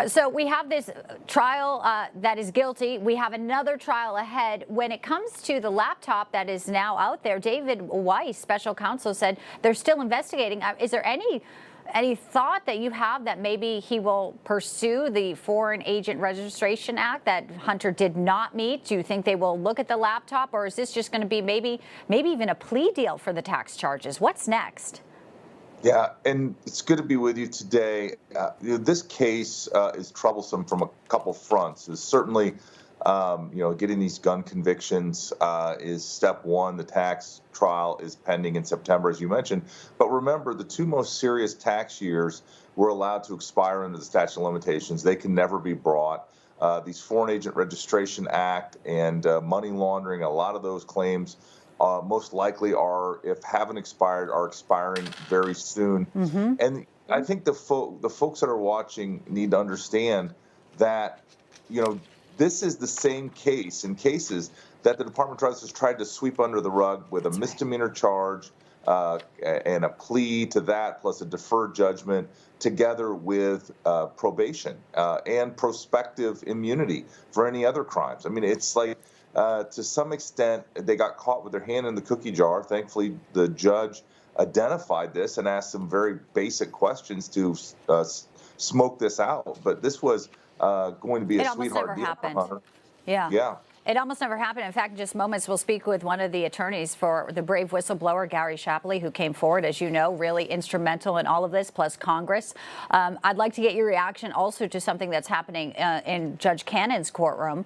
So we have this trial that is guilty. We have another trial ahead. When it comes to the laptop that is now out there, David Weiss, special counsel, said they're still investigating. Is there any thought that you have that maybe he will pursue the Foreign Agent Registration Act that Hunter did not meet? Do you think they will look at the laptop, or is this just going to be maybe even a plea deal for the tax charges? What's next? Yeah, and it's good to be with you today. This case is troublesome from a couple fronts. It's certainly, getting these gun convictions is step one. The tax trial is pending in September, as you mentioned. But remember, the two most serious tax years were allowed to expire under the statute of limitations. They can never be brought. These Foreign Agent Registration Act and money laundering, a lot of those claims most likely haven't expired, are expiring very soon. Mm-hmm. And I think the folks that are watching need to understand that, this is the same case in cases that the Department of Justice tried to sweep under the rug with a misdemeanor charge and a plea to that, plus a deferred judgment, together with probation and prospective immunity for any other crimes. I mean, it's like, to some extent, they got caught with their hand in the cookie jar. Thankfully, the judge identified this and asked some very basic questions to smoke this out. But this was going to be a sweetheart deal for Hunter. Yeah. It almost never happened. In fact, in just moments, we'll speak with one of the attorneys for the brave whistleblower, Gary Shapley, who came forward, as you know, really instrumental in all of this, plus Congress. I'd like to get your reaction also to something that's happening in Judge Cannon's courtroom.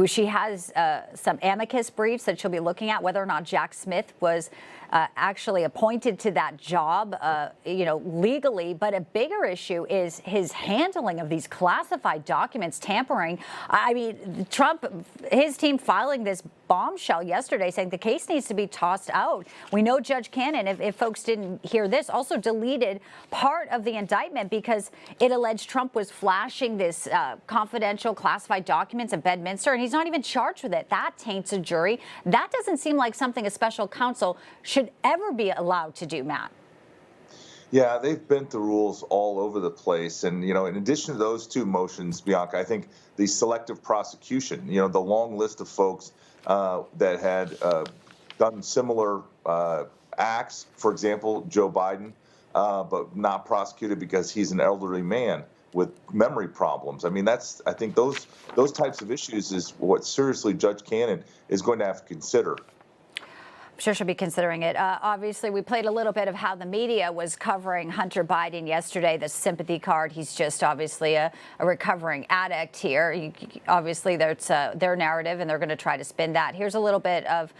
She has some amicus briefs that she'll be looking at, whether or not Jack Smith was actually appointed to that job, legally. But a bigger issue is his handling of these classified documents, tampering. I mean, Trump, his team filing this bombshell yesterday saying the case needs to be tossed out. We know Judge Cannon, if folks didn't hear this, also deleted part of the indictment because it alleged Trump was flashing this confidential classified documents at Bedminster, and he's not even charged with it. That taints a jury. That doesn't seem like something a special counsel should ever be allowed to do, Matt. Yeah, they've bent the rules all over the place. And, in addition to those two motions, Bianca, I think the selective prosecution, the long list of folks that had done similar acts, for example, Joe Biden, but not prosecuted because he's an elderly man with memory problems. I mean, I think those types of issues is what seriously Judge Cannon is going to have to consider. I'm sure she'll be considering it. Obviously, we played a little bit of how the media was covering Hunter Biden yesterday, the sympathy card. He's just obviously a recovering addict here. Obviously, that's their narrative, and they're going to try to spin that. Here's a little bit of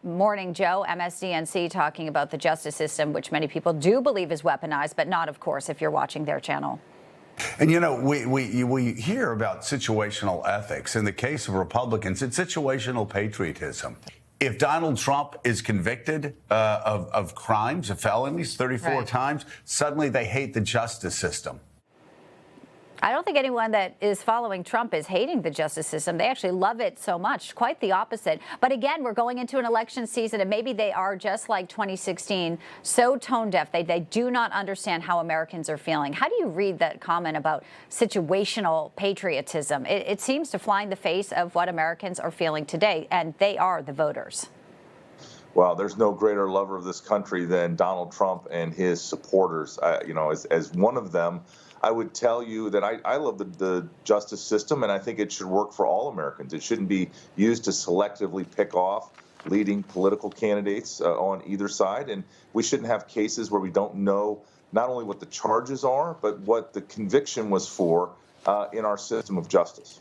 Morning Joe, MSDNC, talking about the justice system, which many people do believe is weaponized, but not, of course, if you're watching their channel. And, we hear about situational ethics. In the case of Republicans, it's situational patriotism. If Donald Trump is convicted of crimes, of felonies, 34 times, suddenly they hate the justice system. I don't think anyone that is following Trump is hating the justice system. They actually love it so much, quite the opposite. But again, we're going into an election season, and maybe they are just like 2016, so tone deaf. They do not understand how Americans are feeling. How do you read that comment about situational patriotism? It seems to fly in the face of what Americans are feeling today, and they are the voters. Well, there's no greater lover of this country than Donald Trump and his supporters. As one of them, I would tell you that I love the justice system, and I think it should work for all Americans. It shouldn't be used to selectively pick off leading political candidates on either side. And we shouldn't have cases where we don't know not only what the charges are, but what the conviction was for in our system of justice.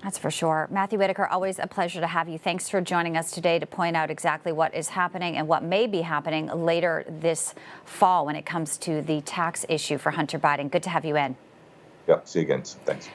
That's for sure. Matthew Whitaker, always a pleasure to have you. Thanks for joining us today to point out exactly what is happening and what may be happening later this fall when it comes to the tax issue for Hunter Biden. Good to have you in. Yeah, see you again. Thanks.